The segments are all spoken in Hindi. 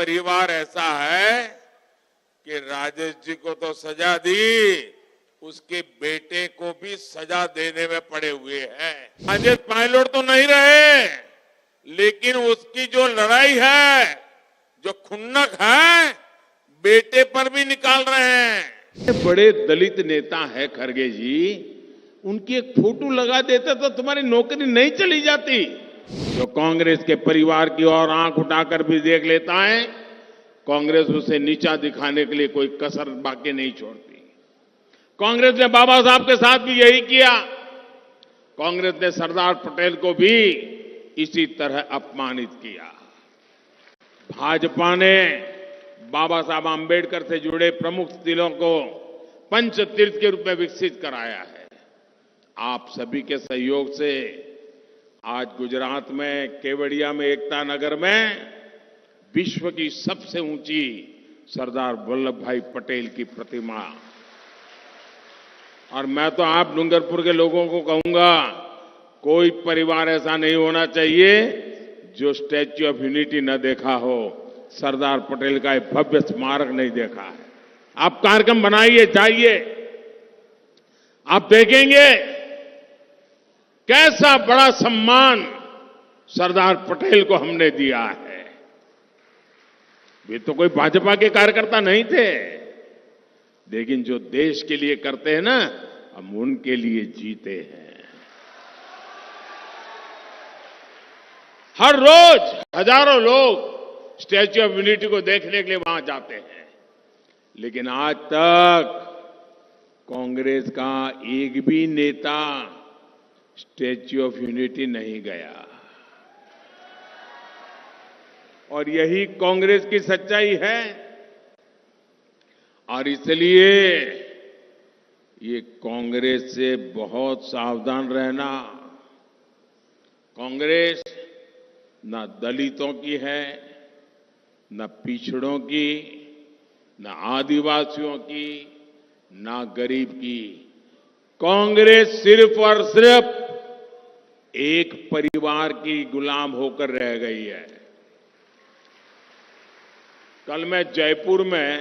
परिवार ऐसा है कि राजेश जी को तो सजा दी, उसके बेटे को भी सजा देने में पड़े हुए हैं। राजेश पायलट तो नहीं रहे, लेकिन उसकी जो लड़ाई है, जो खुन्नक है, बेटे पर भी निकाल रहे हैं। बड़े दलित नेता है खड़गे जी, उनकी एक फोटो लगा देते तो तुम्हारी नौकरी नहीं चली जाती। जो कांग्रेस के परिवार की ओर आंख उठाकर भी देख लेता है, कांग्रेस उसे नीचा दिखाने के लिए कोई कसर बाकी नहीं छोड़ती। कांग्रेस ने बाबा साहब के साथ भी यही किया। कांग्रेस ने सरदार पटेल को भी इसी तरह अपमानित किया। भाजपा ने बाबा साहब आंबेडकर से जुड़े प्रमुख स्थलों को पंचतीर्थ के रूप में विकसित कराया है। आप सभी के सहयोग से आज गुजरात में केवड़िया में एकता नगर में विश्व की सबसे ऊंची सरदार वल्लभ भाई पटेल की प्रतिमा, और मैं तो आप डूंगरपुर के लोगों को कहूंगा, कोई परिवार ऐसा नहीं होना चाहिए जो स्टैच्यू ऑफ यूनिटी न देखा हो, सरदार पटेल का एक भव्य स्मारक नहीं देखा है। आप कार्यक्रम बनाइए, जाइए, आप देखेंगे कैसा बड़ा सम्मान सरदार पटेल को हमने दिया है। वे तो कोई भाजपा के कार्यकर्ता नहीं थे, लेकिन जो देश के लिए करते हैं ना, हम उनके लिए जीते हैं। हर रोज हजारों लोग स्टैच्यू ऑफ यूनिटी को देखने के लिए वहां जाते हैं, लेकिन आज तक कांग्रेस का एक भी नेता स्टैच्यू ऑफ यूनिटी नहीं गया। और यही कांग्रेस की सच्चाई है, और इसलिए ये कांग्रेस से बहुत सावधान रहना। कांग्रेस न दलितों की है, न पिछड़ों की, न आदिवासियों की, न गरीब की। कांग्रेस सिर्फ और सिर्फ एक परिवार की गुलाम होकर रह गई है। कल मैं जयपुर में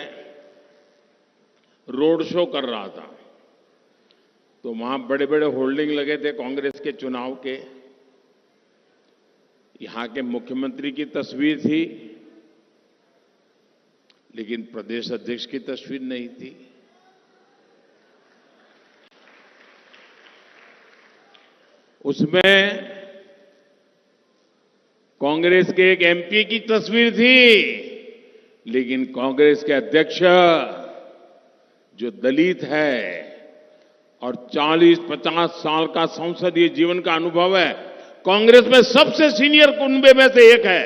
रोड शो कर रहा था, तो वहां बड़े बड़े होर्डिंग लगे थे कांग्रेस के चुनाव के। यहां के मुख्यमंत्री की तस्वीर थी, लेकिन प्रदेश अध्यक्ष की तस्वीर नहीं थी। उसमें कांग्रेस के एक एमपी की तस्वीर थी, लेकिन कांग्रेस के अध्यक्ष जो दलित है और 40-50 साल का संसदीय जीवन का अनुभव है, कांग्रेस में सबसे सीनियर कुनबे में से एक है,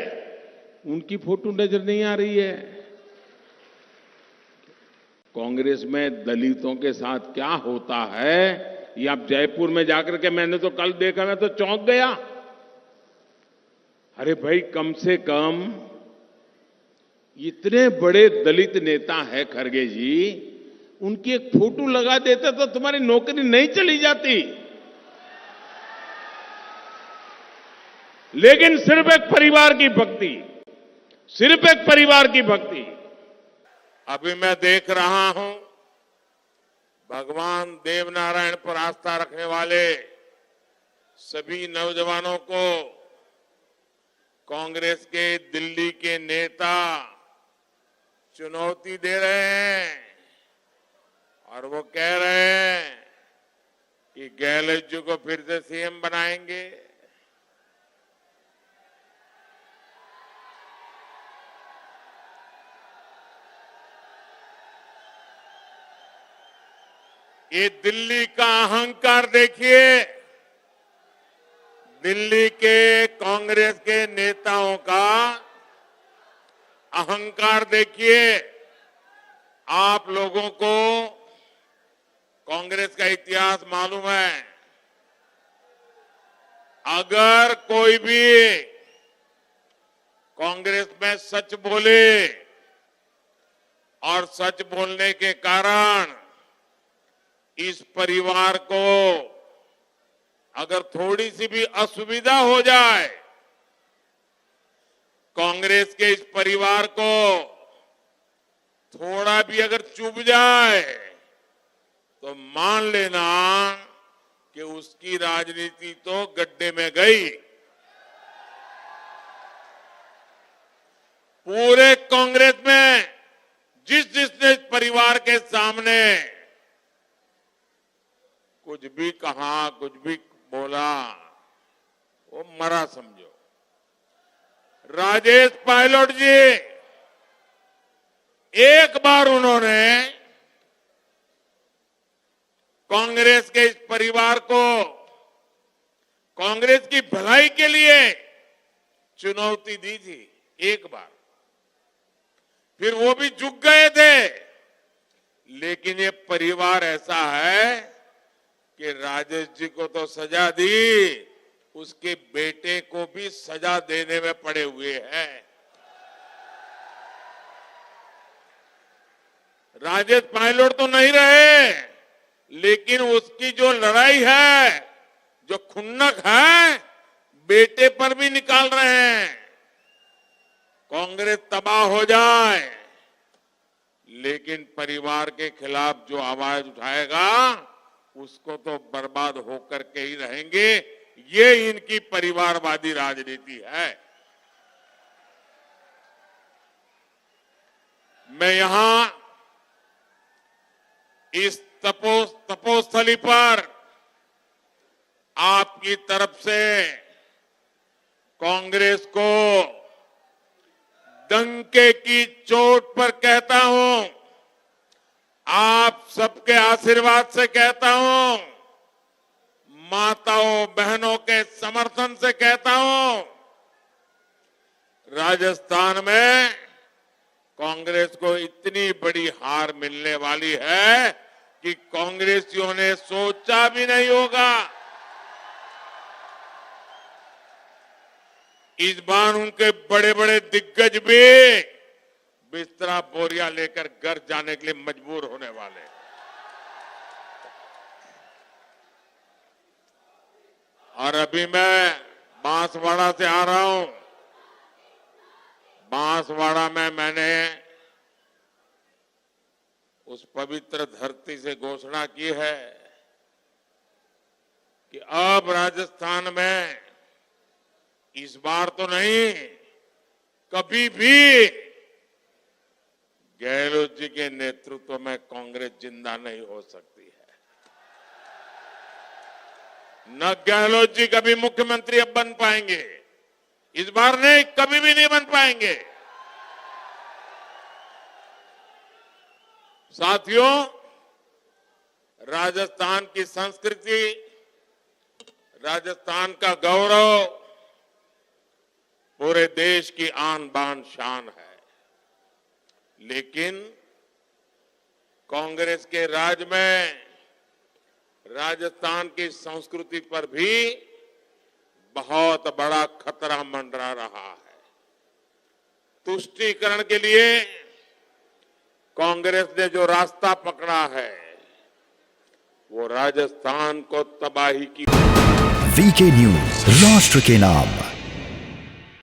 उनकी फोटो नजर नहीं आ रही है। कांग्रेस में दलितों के साथ क्या होता है, ये आप जयपुर में जाकर के, मैंने तो कल देखा, मैं तो चौंक गया। अरे भाई, कम से कम इतने बड़े दलित नेता है खड़गे जी, उनकी एक फोटो लगा देते तो तुम्हारी नौकरी नहीं चली जाती। लेकिन सिर्फ एक परिवार की भक्ति, सिर्फ एक परिवार की भक्ति। अभी मैं देख रहा हूं, भगवान देवनारायण पर आस्था रखने वाले सभी नौजवानों को कांग्रेस के दिल्ली के नेता चुनौती दे रहे हैं, और वो कह रहे हैं कि गहलोत जी को फिर से सीएम बनाएंगे। ये दिल्ली का अहंकार देखिए, दिल्ली के कांग्रेस के नेताओं का अहंकार देखिए। आप लोगों को कांग्रेस का इतिहास मालूम है। अगर कोई भी कांग्रेस में सच बोले और सच बोलने के कारण इस परिवार को अगर थोड़ी सी भी असुविधा हो जाए, कांग्रेस के इस परिवार को थोड़ा भी अगर चुभ जाए तो मान लेना कि उसकी राजनीति तो गड्ढे में गई। पूरे कांग्रेस में जिसने इस परिवार के सामने कुछ भी कहा, कुछ भी बोला, वो मरा समझो। राजेश पायलट जी, एक बार उन्होंने कांग्रेस के इस परिवार को कांग्रेस की भलाई के लिए चुनौती दी थी, एक बार। फिर वो भी झुक गए थे। लेकिन ये परिवार ऐसा है कि राजेश जी को तो सजा दी, उसके बेटे को भी सजा देने में पड़े हुए हैं। राजेश पायलट तो नहीं रहे, लेकिन उसकी जो लड़ाई है, जो खुन्नक है, बेटे पर भी निकाल रहे हैं। कांग्रेस तबाह हो जाए, लेकिन परिवार के खिलाफ जो आवाज उठाएगा उसको तो बर्बाद होकर के ही रहेंगे। ये इनकी परिवारवादी राजनीति है। मैं यहां इस तपोस्थली पर आपकी तरफ से कांग्रेस को डंके की चोट पर कहता हूं, आप सबके आशीर्वाद से कहता हूं, माताओं बहनों के समर्थन से कहता हूं, राजस्थान में कांग्रेस को इतनी बड़ी हार मिलने वाली है कि कांग्रेसियों ने सोचा भी नहीं होगा। इस बार उनके बड़े बड़े दिग्गज भी बिस्तरा बोरिया लेकर घर जाने के लिए मजबूर होने वाले। और अभी मैं बांसवाड़ा से आ रहा हूं। बांसवाड़ा में मैंने उस पवित्र धरती से घोषणा की है कि अब राजस्थान में इस बार तो नहीं, कभी भी गहलोत जी के नेतृत्व में कांग्रेस जिंदा नहीं हो सकती है। न गहलोत जी कभी मुख्यमंत्री अब बन पाएंगे, इस बार नहीं, कभी भी नहीं बन पाएंगे। साथियों, राजस्थान की संस्कृति, राजस्थान का गौरव पूरे देश की आन बान शान है। लेकिन कांग्रेस के राज में राजस्थान की संस्कृति पर भी बहुत बड़ा खतरा मंडरा रहा है। तुष्टीकरण के लिए कांग्रेस ने जो रास्ता पकड़ा है, वो राजस्थान को तबाही की। वीके न्यूज, राष्ट्र के नाम।